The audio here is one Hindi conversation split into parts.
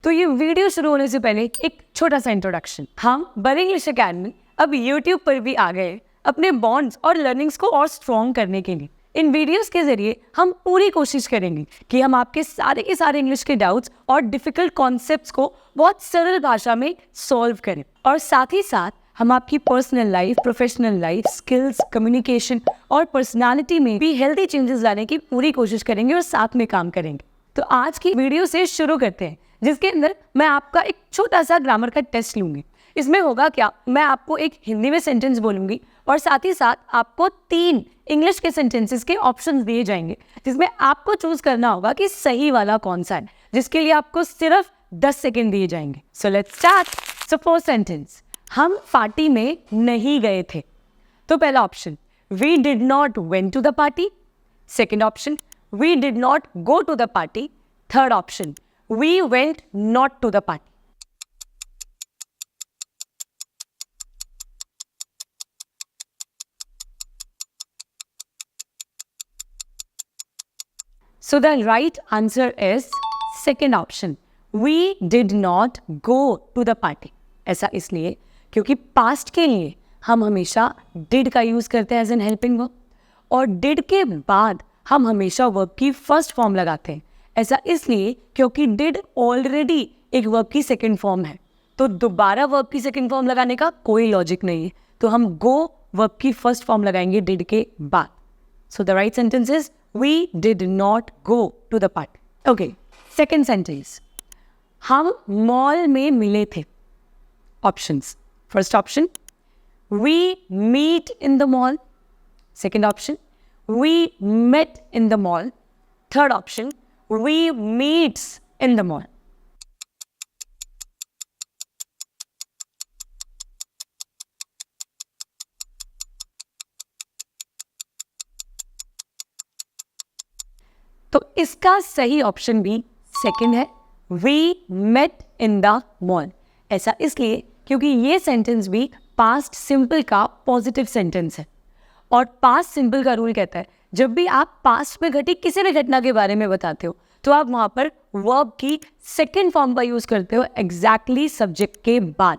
तो ये वीडियो शुरू होने से पहले एक छोटा सा इंट्रोडक्शन। हम बड़े इंग्लिश अकेडमी अब यूट्यूब पर भी आ गए अपने बॉन्ड्स और लर्निंग्स को और स्ट्रॉन्ग करने के लिए। इन वीडियोस के जरिए हम पूरी कोशिश करेंगे कि हम आपके सारे के सारे इंग्लिश के डाउट्स और डिफिकल्ट कॉन्सेप्ट्स को बहुत सरल भाषा में सॉल्व करें, और साथ ही साथ हम आपकी personal life, professional life, skills, communication और पर्सनालिटी में भी हेल्दी चेंजेस लाने की पूरी कोशिश करेंगे और साथ में काम करेंगे। तो आज की वीडियो से शुरू करते हैं, जिसके अंदर मैं आपका एक छोटा सा ग्रामर का टेस्ट लूंगी। इसमें होगा क्या, मैं आपको एक हिंदी में सेंटेंस बोलूंगी और साथ ही साथ आपको 3 इंग्लिश के सेंटेंसेस के ऑप्शंस दिए जाएंगे, जिसमें आपको चूज करना होगा कि सही वाला कौन सा है, जिसके लिए आपको सिर्फ 10 सेकेंड दिए जाएंगे। So let's start. So first sentence, हम पार्टी में नहीं गए थे। तो पहला option, we did not went to the party. Second option, we did not go to the party. Third option, we went not to the party. So the right answer is second option. We did not go to the party. ऐसा इसलिए क्योंकि past के लिए हम हमेशा did का यूज करते हैं एज एन हेल्पिंग वर्ब, और did के बाद हम हमेशा वर्ब की फर्स्ट फॉर्म लगाते हैं। ऐसा इसलिए क्योंकि did ऑलरेडी एक वर्ब की सेकेंड फॉर्म है, तो दोबारा वर्ब की सेकेंड फॉर्म लगाने का कोई लॉजिक नहीं है। तो हम go वर्ब की फर्स्ट फॉर्म लगाएंगे did के बाद। So the right sentence is we did not go to the party. Okay, second sentence, हम मॉल में मिले थे। Options. First option, we meet in the mall. Second option, we met in the mall. Third option, we meets in the mall. तो इसका सही ऑप्शन भी सेकंड है, we met in the mall. ऐसा इसलिए क्योंकि ये सेंटेंस भी पास्ट सिंपल का पॉजिटिव सेंटेंस है, और पास्ट सिंपल का रूल कहता है जब भी आप पास्ट में घटी किसी भी घटना के बारे में बताते हो तो आप वहां पर वर्ब की सेकंड फॉर्म का यूज करते हो एग्जैक्टली सब्जेक्ट के बाद।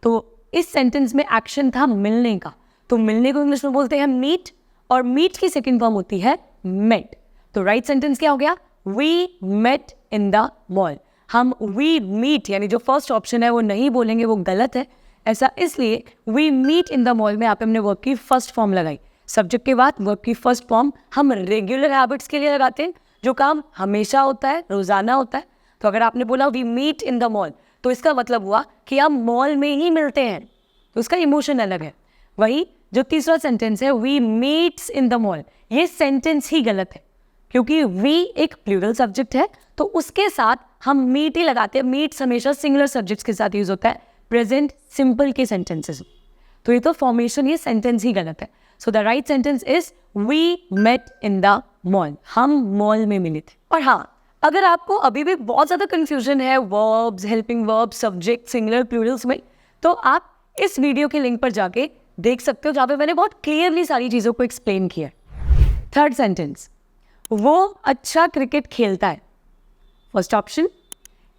तो इस सेंटेंस में एक्शन था मिलने का, तो मिलने को इंग्लिश में बोलते हैं मीट, और मीट की सेकंड फॉर्म होती है मेट। तो राइट सेंटेंस क्या हो गया, we met in the mall. हम वी मीट यानी जो फर्स्ट ऑप्शन है वो नहीं बोलेंगे, वो गलत है। ऐसा इसलिए we meet in the mall में आप हमने वर्ब की फर्स्ट फॉर्म लगाई। सब्जेक्ट के बाद वर्ब की फर्स्ट फॉर्म हम रेगुलर हैबिट्स के लिए लगाते हैं, जो काम हमेशा होता है, रोजाना होता है। तो अगर आपने बोला we meet in the mall, तो इसका मतलब हुआ कि हम मॉल में ही मिलते हैं, तो उसका इमोशन अलग है। वही जो तीसरा सेंटेंस है we meets in the mall, ये सेंटेंस ही गलत है, क्योंकि वी एक प्लूरल सब्जेक्ट है, तो उसके साथ हम मीट ही लगाते हैं। मीट्स हमेशा सिंगुलर सब्जेक्ट्स के साथ यूज होता है प्रेजेंट सिंपल के सेंटेंसेस। तो ये तो फॉर्मेशन, ये सेंटेंस ही गलत है। So the right sentence is we met in the mall, हम मॉल में मिले थे। और हाँ, अगर आपको अभी भी बहुत ज़्यादा कंफ्यूजन है verbs, helping verbs, subject, singular, Plurals में, तो आप इस वीडियो के लिंक पर जाके देख सकते हो, जहाँ पे मैंने बहुत क्लियरली सारी चीज़ों को एक्सप्लेन किया है। थर्ड सेंटेंस, वो अच्छा क्रिकेट खेलता है। First option,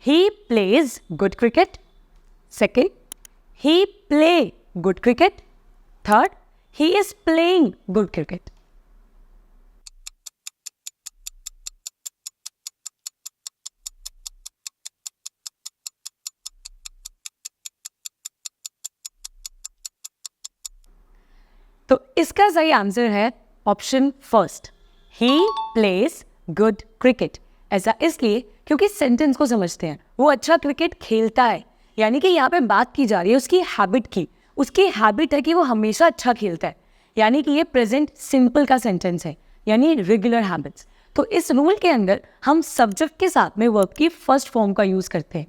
he plays good cricket. Second, he play good cricket. Third, he is playing good cricket. तो इसका सही आंसर है option first, he plays good cricket. ऐसा इसलिए क्योंकि सेंटेंस को समझते हैं, वो अच्छा क्रिकेट खेलता है, यानी कि यहाँ पे बात की जा रही है उसकी हैबिट की। उसकी हैबिट है कि वो हमेशा अच्छा खेलता है, यानी कि ये प्रेजेंट सिंपल का सेंटेंस है, यानी रेगुलर हैबिट्स। तो इस रूल के अंदर हम सब्जेक्ट के साथ में वर्ब की फर्स्ट फॉर्म का यूज करते हैं,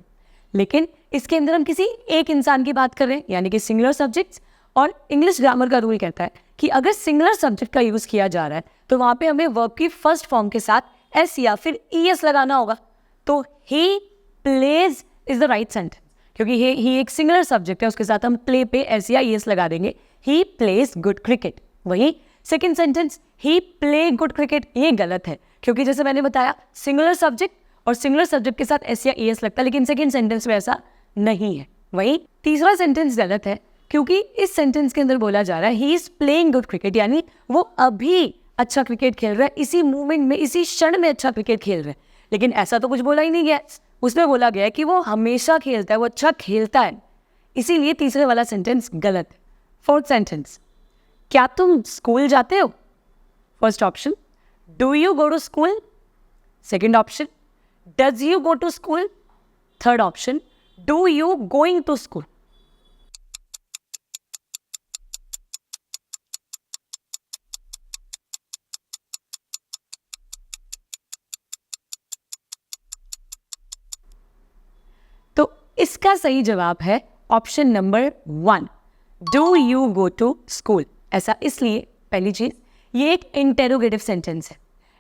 लेकिन इसके अंदर हम किसी एक इंसान की बात कर रहे हैं, यानी कि सिंगुलर सब्जेक्ट्स। और इंग्लिश ग्रामर का रूल कहता है कि अगर सिंगुलर सब्जेक्ट का यूज किया जा रहा है तो वहां पे हमें वर्ब की फर्स्ट फॉर्म के साथ एस या फिर ईएस लगाना होगा। तो he plays is the right sentence, क्योंकि ही एक सिंगुलर सब्जेक्ट है, उसके साथ हम प्ले पे एस या ईएस लगा देंगे। He plays good cricket. वही सेकेंड सेंटेंस, ही प्ले गुड क्रिकेट, ये गलत है, क्योंकि जैसे मैंने बताया सिंगुलर सब्जेक्ट और सिंगुलर सब्जेक्ट के साथ एस या एस लगता है, लेकिन सेकेंड सेंटेंस में ऐसा नहीं है। वहीं तीसरा सेंटेंस गलत है, क्योंकि इस सेंटेंस के अंदर बोला जा रहा है he is playing good cricket, यानी वो अभी अच्छा क्रिकेट खेल रहा है, इसी मूवमेंट में, इसी क्षण में अच्छा क्रिकेट खेल रहा है। लेकिन ऐसा तो कुछ बोला ही नहीं गया, उसमें बोला गया है कि वो हमेशा खेलता है, वो अच्छा खेलता है, इसीलिए तीसरे वाला सेंटेंस गलत है। फोर्थ सेंटेंस, क्या तुम स्कूल जाते हो? First option, do you go to school. Second option, does you go to school. Third option, do you going to school. तो इसका सही जवाब है option number 1, do you go to school. ऐसा इसलिए, पहली चीज, ये एक इंटेरोगेटिव सेंटेंस है।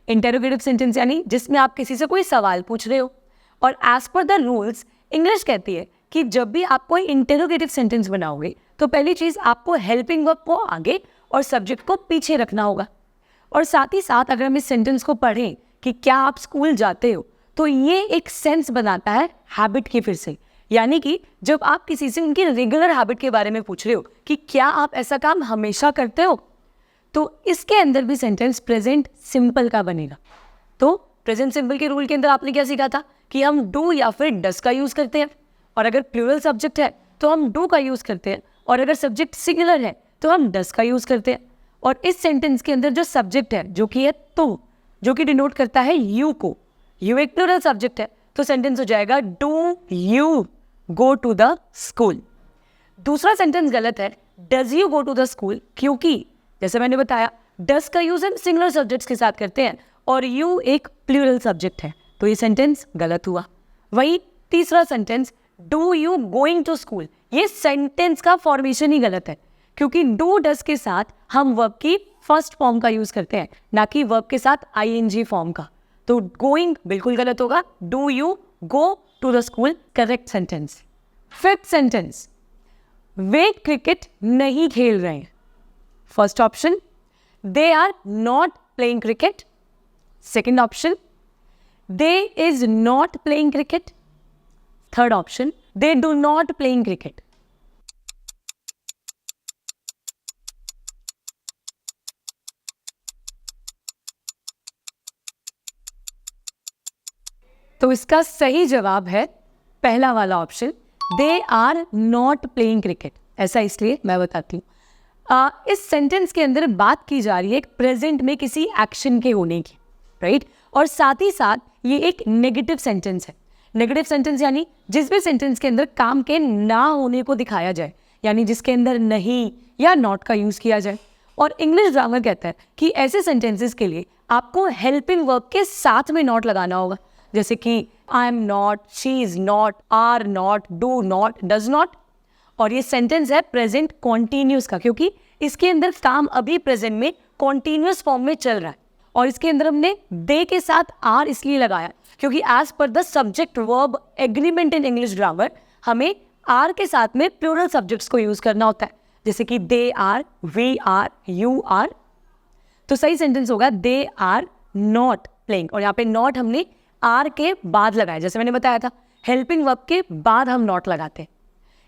इंटेरोगेटिव सेंटेंस यानी जिसमें आप किसी से कोई सवाल पूछ रहे हो, और as per the rules English कहती है कि जब भी आप कोई इंटेरोगेटिव सेंटेंस बनाओगे तो पहली चीज आपको हेल्पिंग वर्ब को आगे और सब्जेक्ट को पीछे रखना होगा। और साथ ही साथ अगर हम इस सेंटेंस को पढ़ें कि क्या आप स्कूल जाते हो, तो ये एक सेंस बनाता है हैबिट की फिर से, यानी कि जब आप किसी से उनकी रेगुलर हैबिट के बारे में पूछ रहे हो कि क्या आप ऐसा काम हमेशा करते हो, तो इसके अंदर भी सेंटेंस प्रेजेंट सिंपल का बनेगा। तो प्रेजेंट सिंपल के रूल के अंदर आपने क्या सीखा था कि हम डू या फिर डस का यूज करते हैं, और अगर प्लूरल सब्जेक्ट है तो हम डू का यूज करते हैं, और अगर सब्जेक्ट सिंगुलर है तो हम डस का यूज करते हैं। और इस सेंटेंस के अंदर जो सब्जेक्ट है, जो कि है तुम, जो कि डिनोट करता है यू को, यू एक प्लूरल सब्जेक्ट है, तो सेंटेंस हो जाएगा do you go to the school. दूसरा सेंटेंस गलत है, does you go to the school, क्योंकि जैसे मैंने बताया डस का यूज हम सिंगुलर सब्जेक्ट्स के साथ करते हैं और यू एक प्लूरल सब्जेक्ट है, तो ये सेंटेंस गलत हुआ। वही तीसरा sentence, do you going to school, ये सेंटेंस का फॉर्मेशन ही गलत है, क्योंकि डू डस के साथ हम वर्ब की फर्स्ट फॉर्म का यूज करते हैं, ना कि वर्ब के साथ आईएनजी फॉर्म का। तो गोइंग बिल्कुल गलत होगा, do you go to the school correct sentence. Fifth sentence, वे क्रिकेट नहीं खेल रहे हैं। First option, they are not playing cricket. Second option, they is not playing cricket. Third option, they do not playing cricket. तो इसका सही जवाब है पहला वाला option, they are not playing cricket. ऐसा इसलिए, मैं बताती हूँ, इस सेंटेंस के अंदर बात की जा रही है एक प्रेजेंट में किसी एक्शन के होने की, राइट? और साथ ही साथ ये एक नेगेटिव सेंटेंस है। नेगेटिव सेंटेंस यानी जिस भी सेंटेंस के अंदर काम के ना होने को दिखाया जाए, यानी जिसके अंदर नहीं या नॉट का यूज किया जाए। और इंग्लिश ग्रामर कहता है कि ऐसे सेंटेंसेस के लिए आपको हेल्पिंग वर्ब के साथ में नॉट लगाना होगा, जैसे कि I am not, she is not, are not, do not, does not. और ये सेंटेंस है प्रेजेंट कॉन्टिन्यूस का, क्योंकि इसके अंदर काम अभी प्रेजेंट में कॉन्टिन्यूस फॉर्म में चल रहा है। और इसके अंदर हमने दे के साथ आर इसलिए लगाया क्योंकि as per the subject verb agreement in English grammar हमें आर के साथ में प्लूरल सब्जेक्ट्स को यूज करना होता है, जैसे कि they are, we are, you are. तो सही सेंटेंस होगा दे आर नॉट प्लेइंग, और यहाँ पे नॉट हमने आर के बाद लगाया, जैसे मैंने बताया था हेल्पिंग वर्ब के बाद हम नॉट लगाते हैं।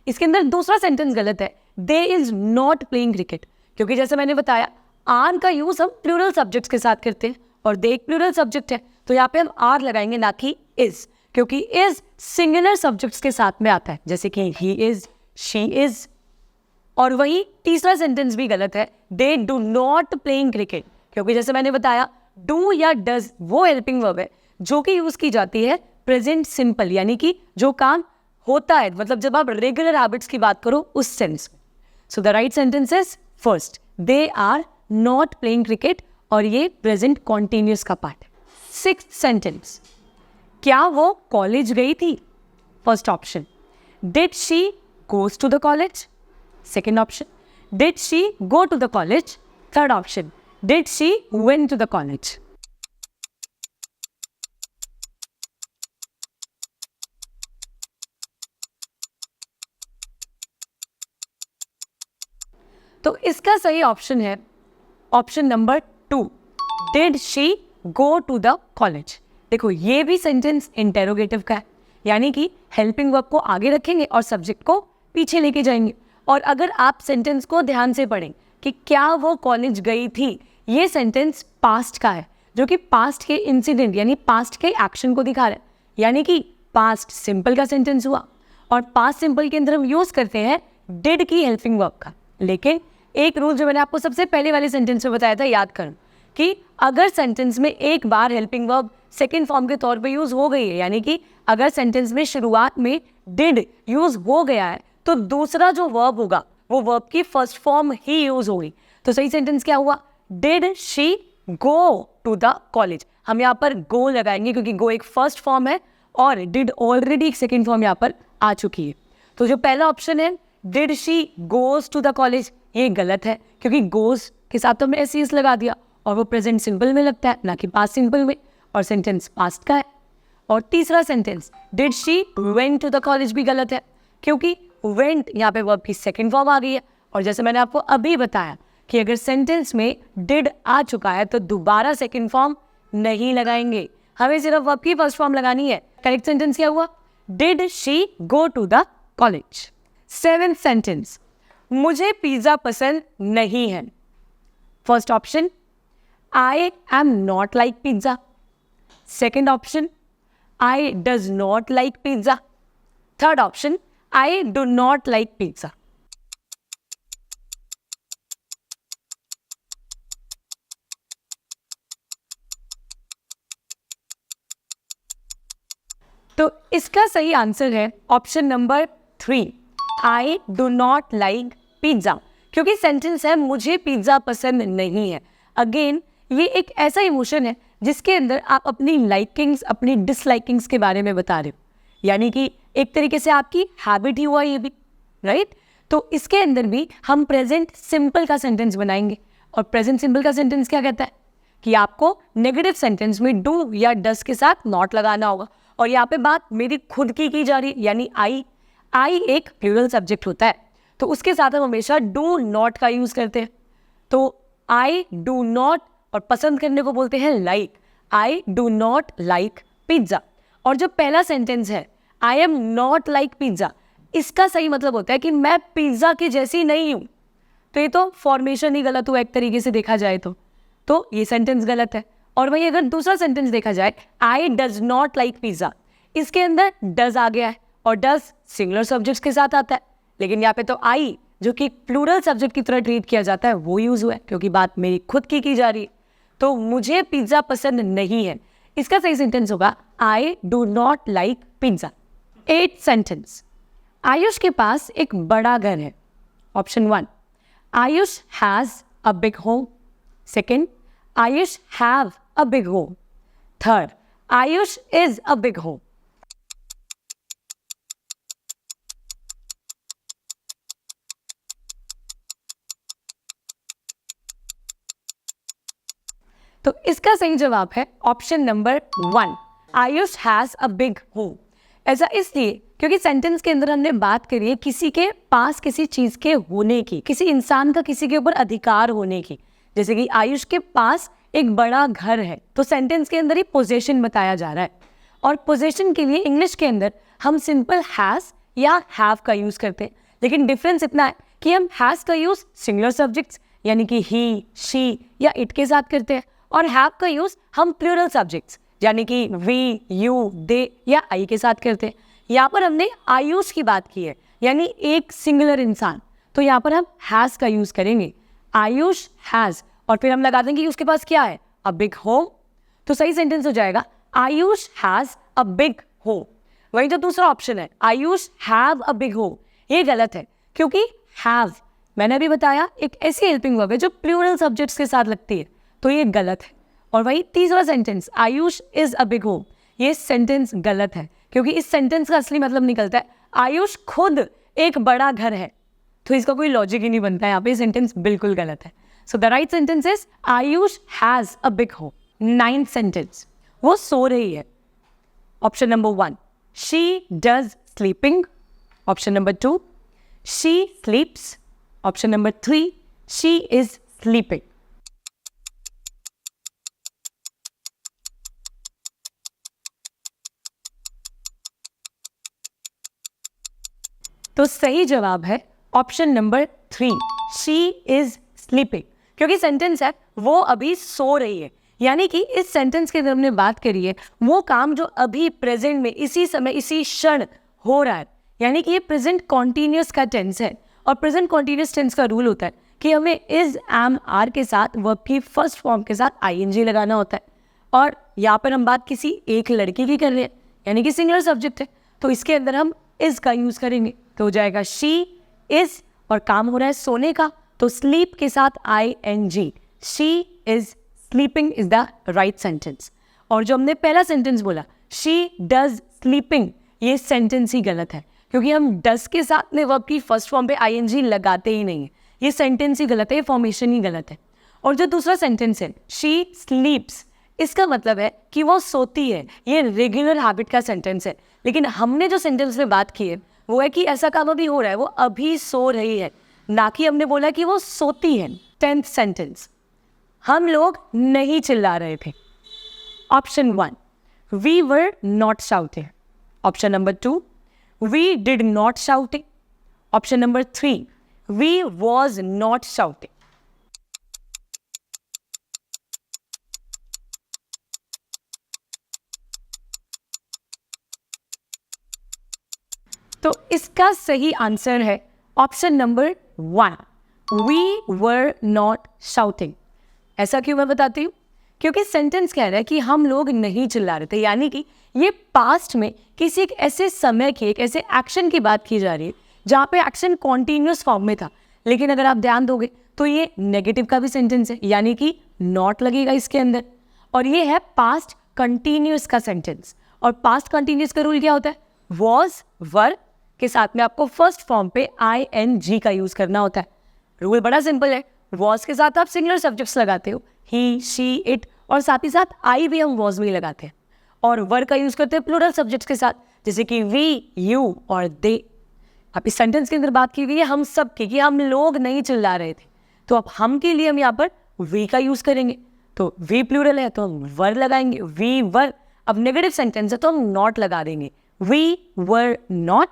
इसके अंदर दूसरा सेंटेंस गलत है, दे इज नॉट प्लेइंग क्रिकेट, क्योंकि जैसे मैंने बताया आर का यूज हम प्लूरल सब्जेक्ट्स के साथ करते हैं और दे एक प्लूरल सब्जेक्ट है, तो यहाँ पे हम आर लगाएंगे ना कि इज, क्योंकि इज सिंगुलर सब्जेक्ट्स के साथ में आता है, जैसे कि ही इज, शी इज। और वही तीसरा सेंटेंस भी गलत है, दे डू नॉट प्लेइंग क्रिकेट, क्योंकि जैसे मैंने बताया डू या डज वो हेल्पिंग वर्ब है जो कि यूज की जाती है प्रेजेंट सिंपल, यानी कि जो काम होता है, मतलब जब आप रेगुलर हैबिट्स की बात करो उस सेंस में। So the right sentence is first, they are not playing cricket, और ये प्रेजेंट कॉन्टिन्यूस का पार्ट है। सिक्स्थ सेंटेंस, क्या वो कॉलेज गई थी? First option, did she goes to the college. Second option, did she go to the college. Third option, did she went to the college. तो इसका सही ऑप्शन है option number 2, did she go to the college. देखो ये भी सेंटेंस इंटेरोगेटिव का है, यानी कि हेल्पिंग वर्ब को आगे रखेंगे और सब्जेक्ट को पीछे लेके जाएंगे। और अगर आप सेंटेंस को ध्यान से पढ़ें कि क्या वो कॉलेज गई थी, ये सेंटेंस पास्ट का है, जो कि पास्ट के इंसिडेंट यानी पास्ट के एक्शन को दिखा रहा है, यानी कि पास्ट सिंपल का सेंटेंस हुआ। और पास्ट सिंपल के अंदर हम यूज करते हैं डिड की हेल्पिंग वर्ब का। लेकिन एक रूल जो मैंने आपको सबसे पहले वाले सेंटेंस में बताया था, याद करो कि अगर सेंटेंस में एक बार हेल्पिंग वर्ब सेकेंड फॉर्म के तौर पे यूज हो गई है, यानी कि अगर सेंटेंस में शुरुआत में डिड यूज हो गया है, तो दूसरा जो वर्ब होगा वो वर्ब की फर्स्ट फॉर्म ही यूज होगी। तो सही सेंटेंस क्या हुआ? Did she go to the college. हम यहाँ पर गो लगाएंगे क्योंकि गो एक फर्स्ट फॉर्म है और डिड ऑलरेडी एक सेकेंड फॉर्म यहाँ पर आ चुकी है। तो जो पहला ऑप्शन है did she goes to the college, ये गलत है क्योंकि गोज के साथ तो हमने एस लगा दिया और वो प्रेजेंट सिंपल में लगता है, ना कि पास्ट सिंपल में, और सेंटेंस पास्ट का है। और तीसरा sentence did she went to the college भी गलत है क्योंकि वेंट यहाँ पे वर्ब की सेकेंड फॉर्म आ गई है। और जैसे मैंने आपको अभी बताया कि अगर सेंटेंस में डिड आ चुका है तो दोबारा सेकेंड फॉर्म नहीं लगाएंगे, हमें सिर्फ वर्ब की फर्स्ट फॉर्म लगानी है। करेक्ट सेंटेंस क्या हुआ? Did she go to the college. Seventh sentence, मुझे पिज्जा पसंद नहीं है। First option I am not like pizza. Second option I does not like pizza. Third option I do not like pizza. तो इसका सही आंसर है option number 3, I do not like pizza, क्योंकि सेंटेंस है मुझे पिज्जा पसंद नहीं है। अगेन ये एक ऐसा इमोशन है जिसके अंदर आप अपनी लाइकिंग्स अपनी डिसलाइकिंग्स के बारे में बता रहे हो, यानी कि एक तरीके से आपकी हैबिट ही हुआ ये भी, राइट? तो इसके अंदर भी हम प्रेजेंट सिंपल का सेंटेंस बनाएंगे। और प्रेजेंट सिंपल का सेंटेंस क्या कहता है कि आपको नेगेटिव सेंटेंस में डू या डस के साथ नॉट लगाना होगा। और यहाँ पे बात मेरी खुद की जा रही है, यानी आई एक प्लूरल सब्जेक्ट होता है, तो उसके साथ हम हमेशा डू नॉट का यूज करते हैं। तो आई डू नॉट, और पसंद करने को बोलते हैं like, I do not like pizza. और जो पहला सेंटेंस है आई एम नॉट लाइक पिज्जा, इसका सही मतलब होता है कि मैं पिज्जा के जैसी नहीं हूं। तो ये तो फॉर्मेशन ही गलत हुआ एक तरीके से देखा जाए तो ये सेंटेंस गलत है। और वही अगर दूसरा सेंटेंस देखा जाए आई डज नॉट लाइक पिज्जा, इसके अंदर डज आ गया है और डज सिंगुलर सब्जेक्ट्स के साथ आता है, लेकिन यहाँ पे तो आई जो कि प्लूरल सब्जेक्ट की तरह ट्रीट किया जाता है वो यूज हुआ है, क्योंकि बात मेरी खुद की जा रही है। तो मुझे पिज्जा पसंद नहीं है, इसका सही सेंटेंस होगा आई do not like pizza. 8th sentence, Ayush के पास एक बड़ा घर है। Option 1, Ayush has a big home. Second, Ayush have a big home. Third, Ayush is a big home. तो इसका सही जवाब है option number 1, Ayush has a big home. ऐसा इसलिए क्योंकि सेंटेंस के अंदर हमने बात करी है किसी के पास किसी चीज के होने की, किसी इंसान का किसी के ऊपर अधिकार होने की। जैसे कि आयुष के पास एक बड़ा घर है, तो सेंटेंस के अंदर ही पोजेशन बताया जा रहा है। और पोजेशन के लिए इंग्लिश के अंदर हम सिंपल हैज या हैव का यूज करते हैं, लेकिन डिफरेंस इतना है कि हम हैज का यूज सिंगुलर सब्जेक्ट्स यानी कि ही, शी या इट के साथ करते हैं, और हैव का यूज हम प्लूरल सब्जेक्ट्स यानी कि वी, यू, दे या आई के साथ करते हैं। यहाँ पर हमने आयुष की बात की है, यानी एक सिंगुलर इंसान, तो यहाँ पर हम हैज का यूज करेंगे, आयुष हैज, और फिर हम लगा देंगे कि उसके पास क्या है, अ बिग होम। तो सही सेंटेंस हो जाएगा Ayush has a big home. वही जो दूसरा ऑप्शन है Ayush have a big home, ये गलत है क्योंकि हैव मैंने अभी बताया एक ऐसी हेल्पिंग वर्ब है जो प्लूरल सब्जेक्ट्स के साथ लगती है, तो ये गलत है। और वही तीसरा sentence Ayush is a big home, ये सेंटेंस गलत है क्योंकि इस सेंटेंस का असली मतलब निकलता है आयुष खुद एक बड़ा घर है, तो इसका कोई लॉजिक ही नहीं बनता है, यहाँ पे सेंटेंस बिल्कुल गलत है। So the right sentence is Ayush has a big home. 9th sentence, वो सो रही है। Option number 1, she does sleeping. Option number 2, she स्लीप्स। Option number 3, she is sleeping. तो सही जवाब है option number 3, she is sleeping. क्योंकि सेंटेंस है वो अभी सो रही है, यानी कि इस सेंटेंस के अंदर हमने बात करी है वो काम जो अभी प्रेजेंट में इसी समय इसी क्षण हो रहा है, यानी कि ये प्रेजेंट कॉन्टिन्यूस का टेंस है। और प्रेजेंट कॉन्टिन्यूस टेंस का रूल होता है कि हमें इज, एम, आर के साथ वर्ब की फर्स्ट फॉर्म के साथ आईएनजी लगाना होता है। और यहाँ पर हम बात किसी एक लड़की की कर रहे हैं, यानी कि सिंगुलर सब्जेक्ट है, तो इसके अंदर हम इज का यूज करेंगे, तो हो जाएगा शी इज, और काम हो रहा है सोने का, तो स्लीप के साथ ING, she is sleeping is the right sentence. और जो हमने पहला सेंटेंस बोला शी डज स्लीपिंग, ये सेंटेंस ही गलत है, क्योंकि हम डज के साथ में वर्ब की फर्स्ट फॉर्म पे ING लगाते ही नहीं है, ये सेंटेंस ही गलत है, ये फॉर्मेशन ही गलत है। और जो दूसरा सेंटेंस है शी स्लीप्स, इसका मतलब है कि वो सोती है, ये रेगुलर हैबिट का सेंटेंस है। लेकिन हमने जो सेंटेंस में बात की है वो है कि ऐसा काम अभी हो रहा है, वो अभी सो रही है, ना कि हमने बोला कि वो सोती है। 10th सेंटेंस, हम लोग नहीं चिल्ला रहे थे। Option 1, we were not shouting. Option number 2, we did not shouting. Option number 3, we was not shouting. तो इसका सही आंसर है option number 1, we were not shouting. ऐसा क्यों मैं बताती हूँ, क्योंकि सेंटेंस कह रहा है कि हम लोग नहीं चिल्ला रहे थे, यानी कि ये पास्ट में किसी एक ऐसे समय की, एक ऐसे एक्शन की बात की जा रही है जहाँ पे एक्शन कॉन्टिन्यूस फॉर्म में था। लेकिन अगर आप ध्यान दोगे तो ये नेगेटिव का भी सेंटेंस है, यानी कि नॉट लगेगा इसके अंदर, और ये है पास्ट कंटिन्यूस का सेंटेंस। और पास्ट कंटिन्यूस का रूल क्या होता है, वॉज, वर के साथ में आपको फर्स्ट फॉर्म पे ING का यूज करना होता है। रूल बड़ा सिंपल है, वॉज के साथ आप सिंगुलर सब्जेक्ट्स लगाते हो, ही, शी, इट, और साथ ही साथ आई भी हम वॉज में लगाते हैं। और वर का यूज करते हैं प्लूरल सब्जेक्ट्स के साथ, जैसे कि वी, यू और दे। अब इस सेंटेंस के अंदर बात की हुई है हम सब की, कि हम लोग नहीं चिल्ला रहे थे, तो अब हम के लिए हम यहाँ पर वी का यूज करेंगे, तो वी प्लूरल है तो हम वर लगाएंगे, वी वर। अब नेगेटिव सेंटेंस है तो हम नॉट लगा देंगे, वी वर नॉट।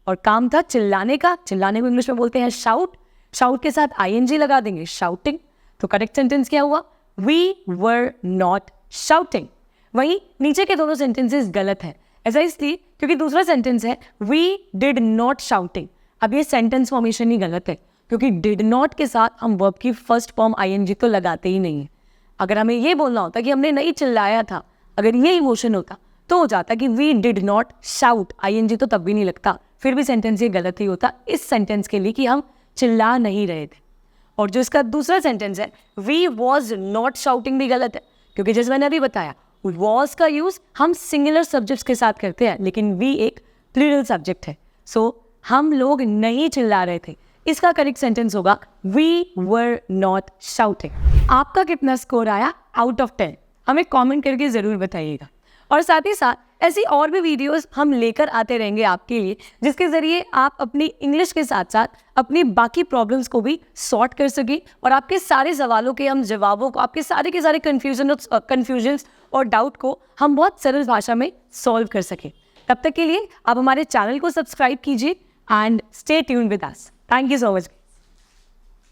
और काम था चिल्लाने का, चिल्लाने को इंग्लिश में बोलते हैं शाउट, शाउट के साथ ING लगा देंगे, शाउटिंग। तो करेक्ट सेंटेंस क्या हुआ, वी वर नॉट शाउटिंग। वहीं नीचे के दोनों सेंटेंसेस गलत हैं। ऐसा इसलिए क्योंकि दूसरा सेंटेंस है वी डिड नॉट शाउटिंग। अब ये सेंटेंस फॉर्मेशन ही गलत है, क्योंकि डिड नॉट के साथ हम वर्ब की फर्स्ट फॉर्म ING तो लगाते ही नहीं है। अगर हमें ये बोलना होता कि हमने नहीं चिल्लाया था, अगर ये इमोशन होता तो हो जाता कि we did not shout, ING तो तब भी नहीं लगता, फिर भी सेंटेंस ये गलत ही होता इस सेंटेंस के लिए कि हम चिल्ला नहीं रहे थे। और जो इसका दूसरा सेंटेंस है वी वॉज नॉट शाउटिंग भी गलत है, क्योंकि जैसे मैंने अभी बताया वॉज का यूज हम सिंगुलर सब्जेक्ट्स के साथ करते हैं, लेकिन वी एक प्लूरल सब्जेक्ट है, सो हम लोग नहीं चिल्ला रहे थे। इसका करेक्ट सेंटेंस होगा वी वर नॉट शाउटिंग। आपका कितना स्कोर आया आउट ऑफ 10 हमें कमेंट करके ज़रूर बताइएगा। और साथ ही साथ ऐसी और भी वीडियोस हम लेकर आते रहेंगे आपके लिए, जिसके ज़रिए आप अपनी इंग्लिश के साथ साथ अपनी बाकी प्रॉब्लम्स को भी सॉर्ट कर सकें और आपके सारे सवालों के हम जवाबों को, आपके सारे के सारे कन्फ्यूजन्स और डाउट को हम बहुत सरल भाषा में सॉल्व कर सकें। तब तक के लिए आप हमारे चैनल को सब्सक्राइब कीजिए and stay tuned with us. Thank you so much.